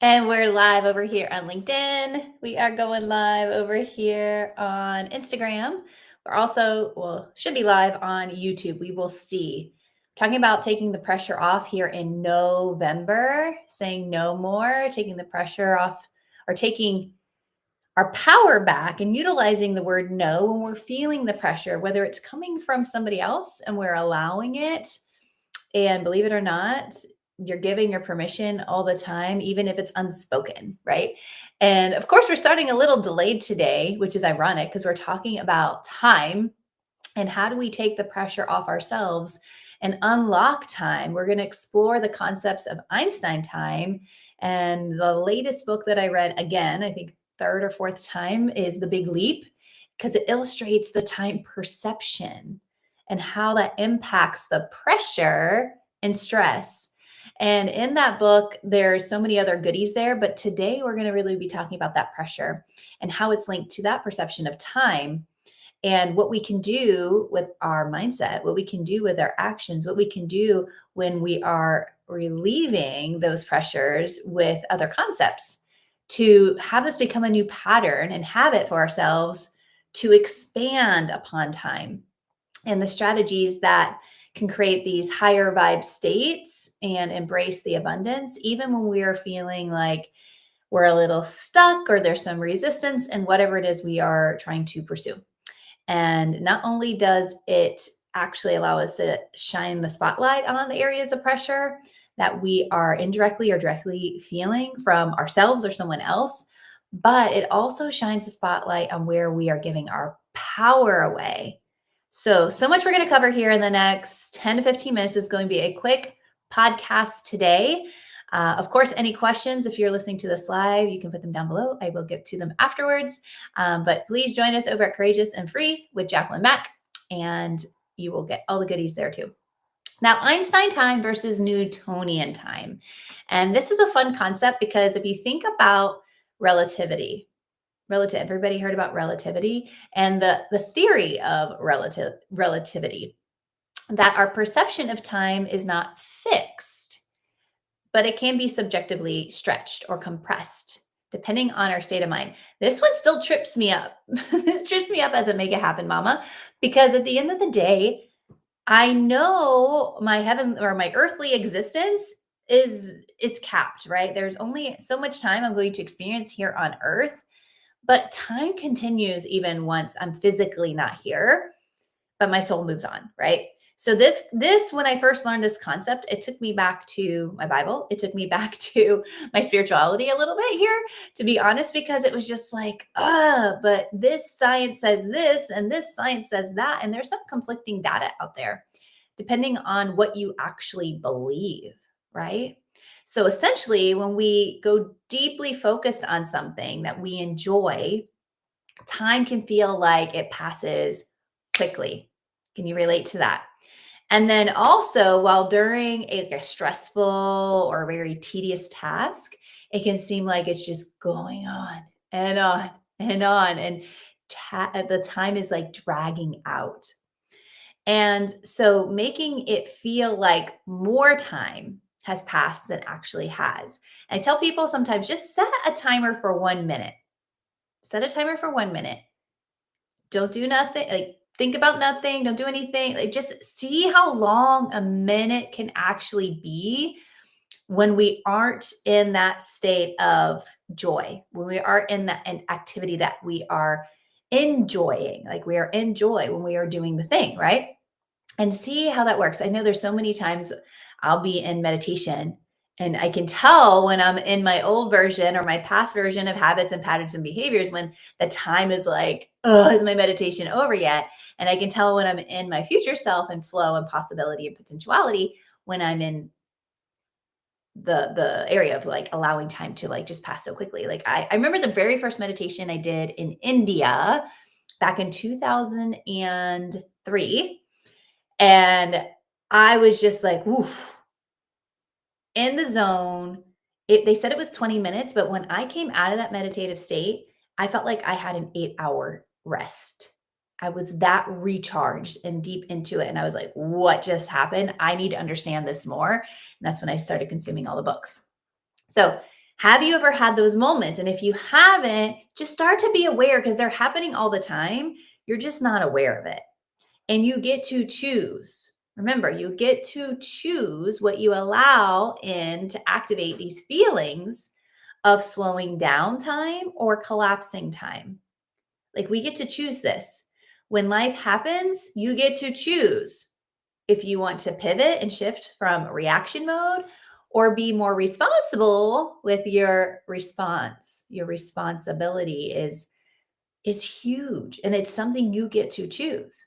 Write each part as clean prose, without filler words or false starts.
And we're live over here on LinkedIn. We are going live over here on Instagram. We're also, well, should be live on YouTube. We will see. Talking about taking the pressure off here in November, saying no more, taking the pressure off, or taking our power back and utilizing the word no when we're feeling the pressure, whether it's coming from somebody else and we're allowing it. And believe it or not, you're giving your permission all the time, even if it's unspoken, right? And of course, we're starting a little delayed today, which is ironic because we're talking about time and how do we take the pressure off ourselves and unlock time. We're going to explore the concepts of Einstein time. And the latest book that I read, again, I think third or fourth time, is The Big Leap, because it illustrates the time perception and how that impacts the pressure and stress. And in that book, there's so many other goodies there, but today we're going to really be talking about that pressure and how it's linked to that perception of time and what we can do with our mindset, what we can do with our actions, what we can do when we are relieving those pressures with other concepts to have this become a new pattern and habit for ourselves to expand upon time, and the strategies that can create these higher vibe states and embrace the abundance, even when we are feeling like we're a little stuck or there's some resistance in whatever it is we are trying to pursue. And not only does it actually allow us to shine the spotlight on the areas of pressure that we are indirectly or directly feeling from ourselves or someone else, but it also shines a spotlight on where we are giving our power away. So much we're going to cover here in the next 10 to 15 minutes. Is going to be a quick podcast today. Of course, any questions, if you're listening to this live, you can put them down below. I will get to them afterwards. But please join us over at Courageous and Free with Jacquelyn Mack, and you will get all the goodies there too. Now, Einstein time versus Newtonian time. And this is a fun concept because if you think about relativity, everybody heard about relativity and the theory of relativity, that our perception of time is not fixed, but it can be subjectively stretched or compressed depending on our state of mind. This one still trips me up. This trips me up as a make it happen mama, because at the end of the day, I know my heaven or my earthly existence is capped, right? There's only so much time I'm going to experience here on earth, but time continues even once I'm physically not here, but my soul moves on, right? So this when I first learned this concept, it took me back to my Bible. It took me back to my spirituality a little bit here, to be honest, because it was just like, but this science says this and this science says that, and there's some conflicting data out there depending on what you actually believe, right? So essentially, when we go deeply focused on something that we enjoy, time can feel like it passes quickly. Can you relate to that? And then also, while during a stressful or very tedious task, it can seem like it's just going on and on and on. And the time is like dragging out. And so making it feel like more time has passed than actually has. And I tell people sometimes just set a timer for 1 minute. Set a timer for 1 minute. Don't do nothing. Like, think about nothing. Don't do anything. Like, just see how long a minute can actually be when we aren't in that state of joy, when we are in that an activity that we are enjoying, like we are in joy when we are doing the thing, right? And see how that works. I know there's so many times I'll be in meditation and I can tell when I'm in my old version or my past version of habits and patterns and behaviors when the time is like, oh, is my meditation over yet? And I can tell when I'm in my future self and flow and possibility and potentiality when I'm in the area of like allowing time to like just pass so quickly. Like I remember the very first meditation I did in India back in 2003. And I was just like, woof, in the zone. They said it was 20 minutes, but when I came out of that meditative state, I felt like I had an 8-hour rest. I was that recharged and deep into it. And I was like, what just happened? I need to understand this more. And that's when I started consuming all the books. So Have you ever had those moments? And if you haven't, just start to be aware because they're happening all the time. You're just not aware of it. And you get to choose. Remember, you get to choose what you allow in to activate these feelings of slowing down time or collapsing time. Like we get to choose this. When life happens, you get to choose if you want to pivot and shift from reaction mode or be more responsible with your response. Your responsibility is huge and it's something you get to choose.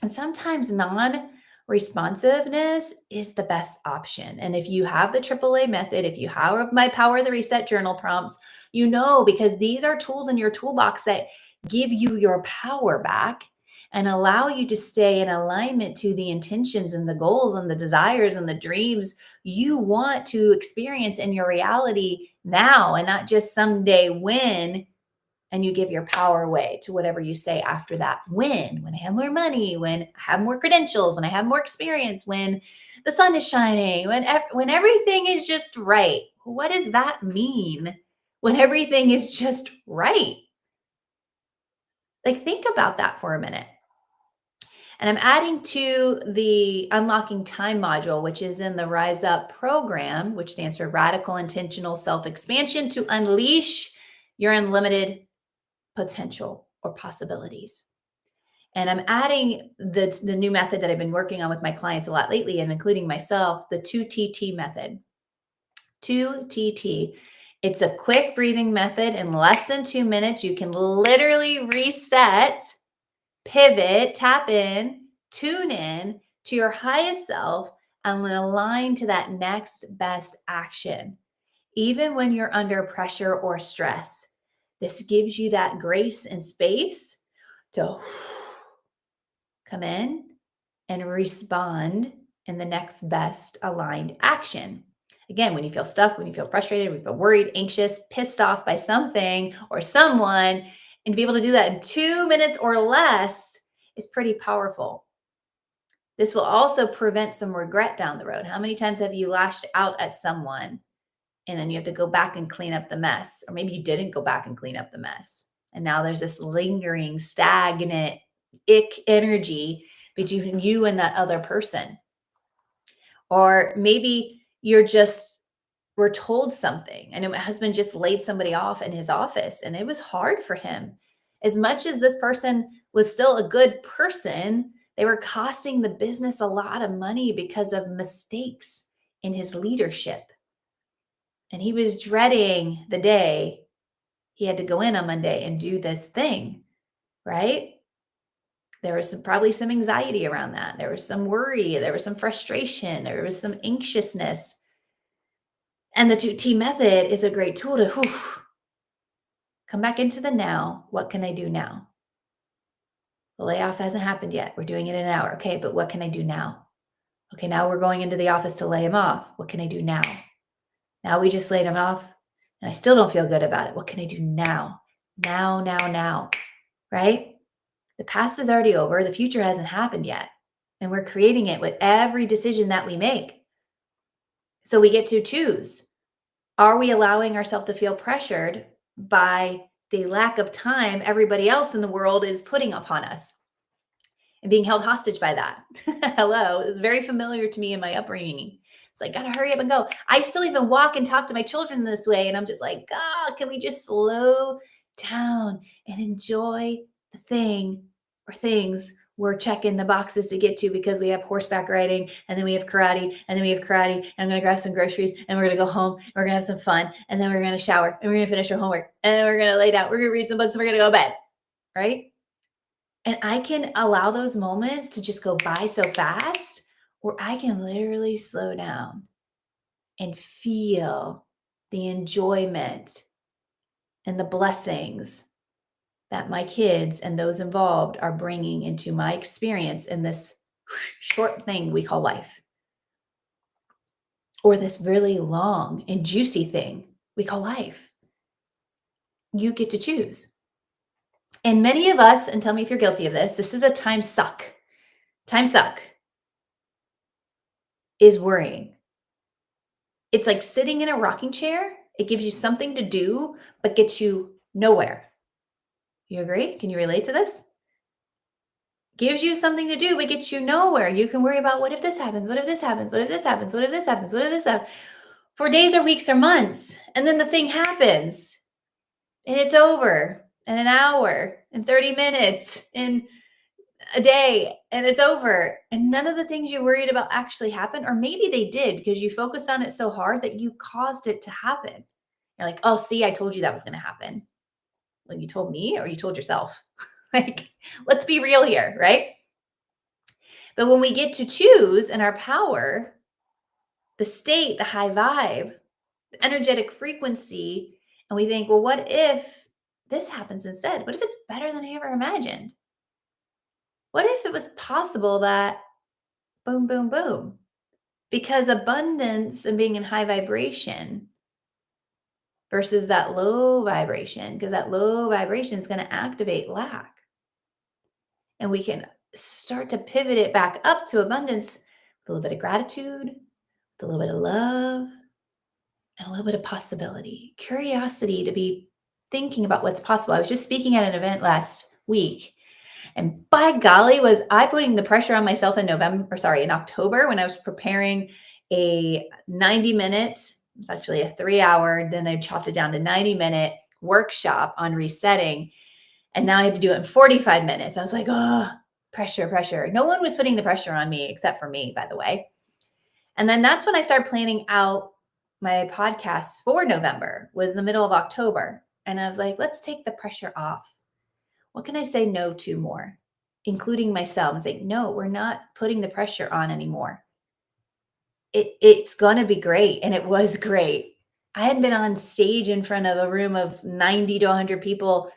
And sometimes non-responsiveness is the best option. And if you have the AAA method, if you have my Power of the Reset journal prompts, you know, because these are tools in your toolbox that give you your power back and allow you to stay in alignment to the intentions and the goals and the desires and the dreams you want to experience in your reality now and not just someday when, and you give your power away to whatever you say after that. When I have more money, when I have more credentials, when I have more experience, when the sun is shining, when everything is just right. What does that mean? When everything is just right? Like think about that for a minute. And I'm adding to the Unlocking Time module, which is in the Rise Up program, which stands for Radical Intentional Self-Expansion to Unleash Your Unlimited Potential or Possibilities. And I'm adding the new method that I've been working on with my clients a lot lately and including myself, the 2TT method. 2TT. It's a quick breathing method. In less than 2 minutes, you can literally reset, pivot, tap in, tune in to your highest self and align to that next best action, even when you're under pressure or stress. This gives you that grace and space to come in and respond in the next best aligned action. Again, when you feel stuck, when you feel frustrated, when you feel worried, anxious, pissed off by something or someone, and to be able to do that in 2 minutes or less is pretty powerful. This will also prevent some regret down the road. How many times have you lashed out at someone and then you have to go back and clean up the mess? Or maybe you didn't go back and clean up the mess. And now there's this lingering, stagnant, ick energy between you and that other person. Or maybe you're just were told something. I know my husband just laid somebody off in his office and it was hard for him. As much as this person was still a good person, they were costing the business a lot of money because of mistakes in his leadership. And he was dreading the day he had to go in on Monday and do this thing, right? There was probably some anxiety around that. There was some worry. There was some frustration. There was some anxiousness. And the 2T method is a great tool to come back into the now. What can I do now? The layoff hasn't happened yet. We're doing it in an hour. Okay, but what can I do now? Okay, now we're going into the office to lay him off. What can I do now? Now we just laid him off and I still don't feel good about it. What can I do now? Now, right? The past is already over. The future hasn't happened yet. And we're creating it with every decision that we make. So we get to choose. Are we allowing ourselves to feel pressured by the lack of time everybody else in the world is putting upon us and being held hostage by that? Hello, it's very familiar to me in my upbringing. It's like, gotta hurry up and go. I still even walk and talk to my children this way. And I'm just like, God, can we just slow down and enjoy the thing or things we're checking the boxes to get to because we have horseback riding and then we have karate and then we have karate and I'm going to grab some groceries and we're going to go home and we're going to have some fun and then we're going to shower and we're going to finish our homework and then we're going to lay down. We're going to read some books and we're going to go to bed, right? And I can allow those moments to just go by so fast, or I can literally slow down and feel the enjoyment and the blessings that my kids and those involved are bringing into my experience in this short thing we call life, or this really long and juicy thing we call life. You get to choose. And many of us, and tell me if you're guilty of this is a time suck. Time suck is worrying. It's like sitting in a rocking chair It gives you something to do, but gets you nowhere. You agree? Can you relate to this? Gives you something to do, but gets you nowhere. You can worry about what if this happens? What if this happens? What if this happens? What if this happens? What if this happens? For days or weeks or months. And then the thing happens and it's over in an hour, in 30 minutes, in a day, and it's over. And none of the things you worried about actually happened, or maybe they did because you focused on it so hard that you caused it to happen. You're like, oh, see, I told you that was going to happen. Well, you told me or you told yourself. Like, let's be real here, right? But when we get to choose in our power, the state, the high vibe, the energetic frequency, and we think, well, what if this happens instead? What if it's better than I ever imagined? What if it was possible that boom, boom, boom? Because abundance and being in high vibration versus that low vibration, because that low vibration is going to activate lack. And we can start to pivot it back up to abundance with a little bit of gratitude, with a little bit of love, and a little bit of possibility, curiosity to be thinking about what's possible. I was just speaking at an event last week, and by golly, was I putting the pressure on myself in October when I was preparing a 90-minute, it's actually a 3-hour, then I chopped it down to 90-minute workshop on resetting. And now I have to do it in 45 minutes. I was like, oh, pressure, pressure. No one was putting the pressure on me except for me, by the way. And then that's when I started planning out my podcast for November, was the middle of October. And I was like, let's take the pressure off. What can I say no to more, including myself? And say, no, we're not putting the pressure on anymore. It's going to be great. And it was great. I hadn't been on stage in front of a room of 90 to 100 people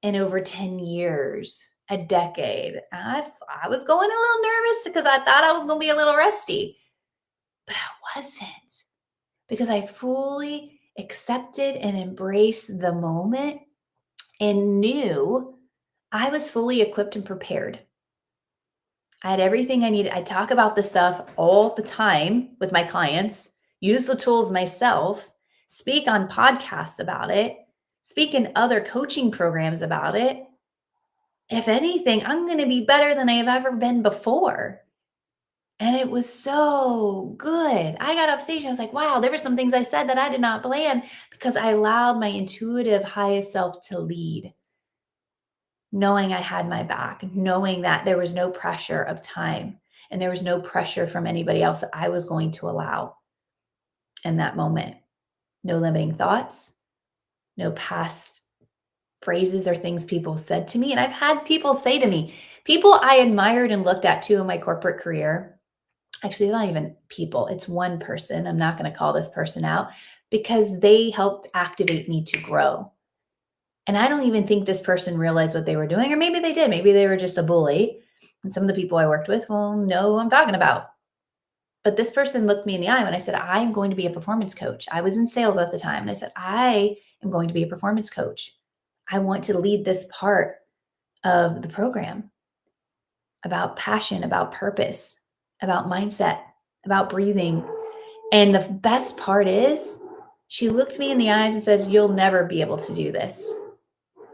in over 10 years, a decade. I was going a little nervous because I thought I was going to be a little rusty, but I wasn't, because I fully accepted and embraced the moment and knew I was fully equipped and prepared. I had everything I needed. I talk about this stuff all the time with my clients, use the tools myself, speak on podcasts about it, speak in other coaching programs about it. If anything, I'm going to be better than I have ever been before. And it was so good. I got off stage and I was like, wow, there were some things I said that I did not plan because I allowed my intuitive highest self to lead, knowing I had my back, knowing that there was no pressure of time and there was no pressure from anybody else that I was going to allow in that moment. No limiting thoughts, no past phrases or things people said to me. And I've had people say to me, people I admired and looked at too in my corporate career. Actually, not even people, it's one person. I'm not going to call this person out because they helped activate me to grow. And I don't even think this person realized what they were doing, or maybe they did. Maybe they were just a bully. And some of the people I worked with will know who I'm talking about. But this person looked me in the eye when I said, I'm going to be a performance coach. I was in sales at the time. And I said, I am going to be a performance coach. I want to lead this part of the program about passion, about purpose, about mindset, about breathing. And the best part is she looked me in the eyes and says, you'll never be able to do this.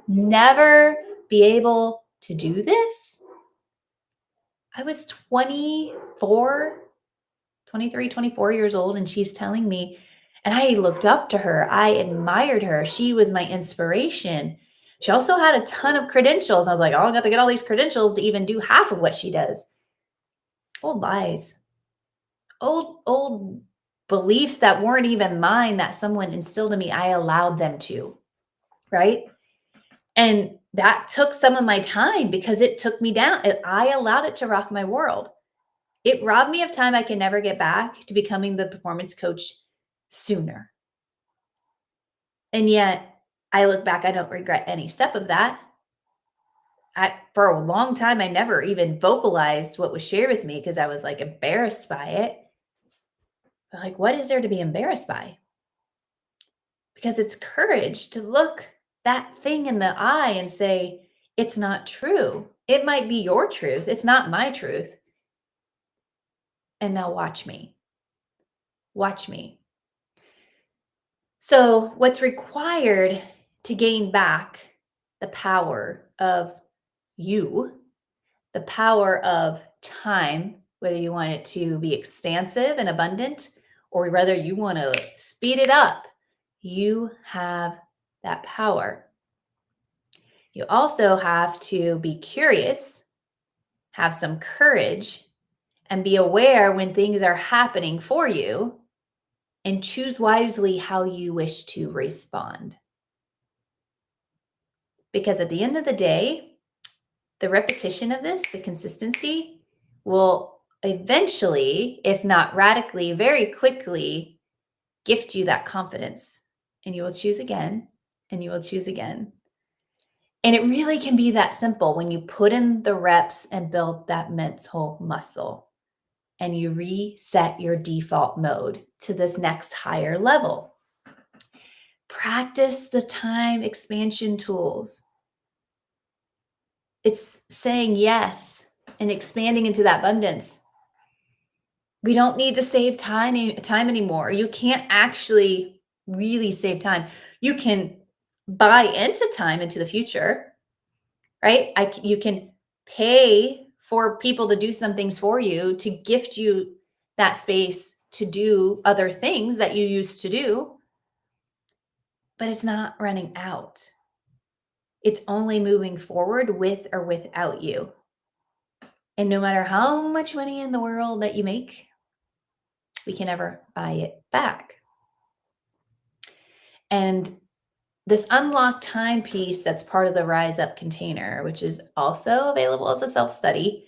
Never be able to do this. I was 23, 24 years old, and she's telling me, and I looked up to her. I admired her. She was my inspiration. She also had a ton of credentials. I was like, oh, I got to get all these credentials to even do half of what she does. Old lies. Old beliefs that weren't even mine that someone instilled in me. I allowed them to, right? And that took some of my time because it took me down. I allowed it to rock my world. It robbed me of time I can never get back to becoming the performance coach sooner. And yet I look back, I don't regret any step of that. For a long time, I never even vocalized what was shared with me because I was like embarrassed by it. But like, what is there to be embarrassed by? Because it's courage to look that thing in the eye and say, it's not true. It might be your truth. It's not my truth. And now watch me. Watch me. So, what's required to gain back the power of you, the power of time, whether you want it to be expansive and abundant, or whether you want to speed it up, you have that power. You also have to be curious, have some courage, and be aware when things are happening for you and choose wisely how you wish to respond. Because at the end of the day, the repetition of this, the consistency, will eventually, if not radically, very quickly gift you that confidence. And you will choose again, and you will choose again. And it really can be that simple when you put in the reps and build that mental muscle and you reset your default mode to this next higher level. Practice the time expansion tools. It's saying yes and expanding into that abundance. We don't need to save time anymore. You can't actually really save time. You can buy into time into the future, right? You can pay for people to do some things for you to gift you that space to do other things that you used to do, but it's not running out. It's only moving forward with or without you. And no matter how much money in the world that you make, we can never buy it back. And this unlocked time piece that's part of the Rise Up container, which is also available as a self-study,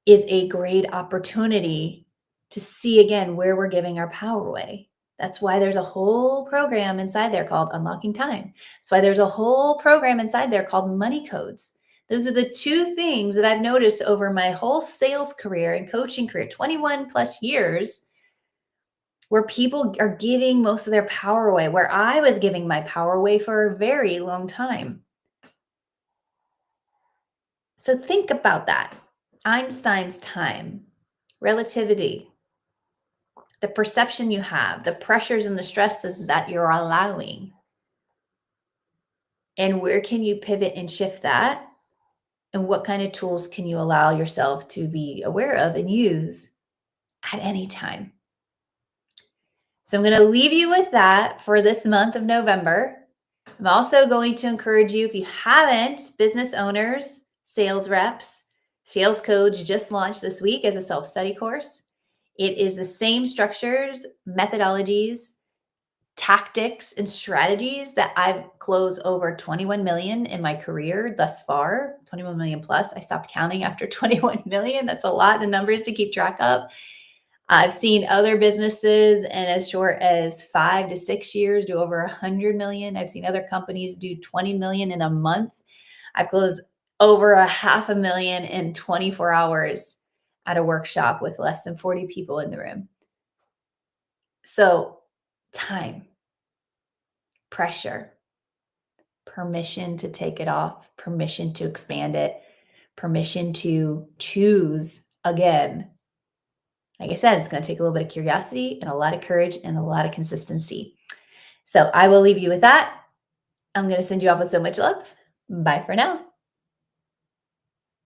is a great opportunity to see again where we're giving our power away. That's why there's a whole program inside there called Unlocking Time. That's why there's a whole program inside there called Money Codes. Those are the two things that I've noticed over my whole sales career and coaching career, 21 plus years, where people are giving most of their power away, where I was giving my power away for a very long time. So think about that. Einstein's time, relativity, the perception you have, the pressures and the stresses that you're allowing. And where can you pivot and shift that? And what kind of tools can you allow yourself to be aware of and use at any time? So I'm going to leave you with that for this month of November. I'm also going to encourage you, if you haven't, business owners, sales reps, Sales Codes just launched this week as a self-study course. It is the same structures, methodologies, tactics, and strategies that I've closed over 21 million in my career thus far, 21 million plus. I stopped counting after 21 million. That's a lot of numbers to keep track of. I've seen other businesses in as short as 5 to 6 years do over 100 million. I've seen other companies do 20 million in a month. I've closed over 500,000 in 24 hours at a workshop with less than 40 people in the room. So time, pressure, permission to take it off, permission to expand it, permission to choose again. Like I said, it's going to take a little bit of curiosity and a lot of courage and a lot of consistency. So I will leave you with that. I'm going to send you off with so much love. Bye for now.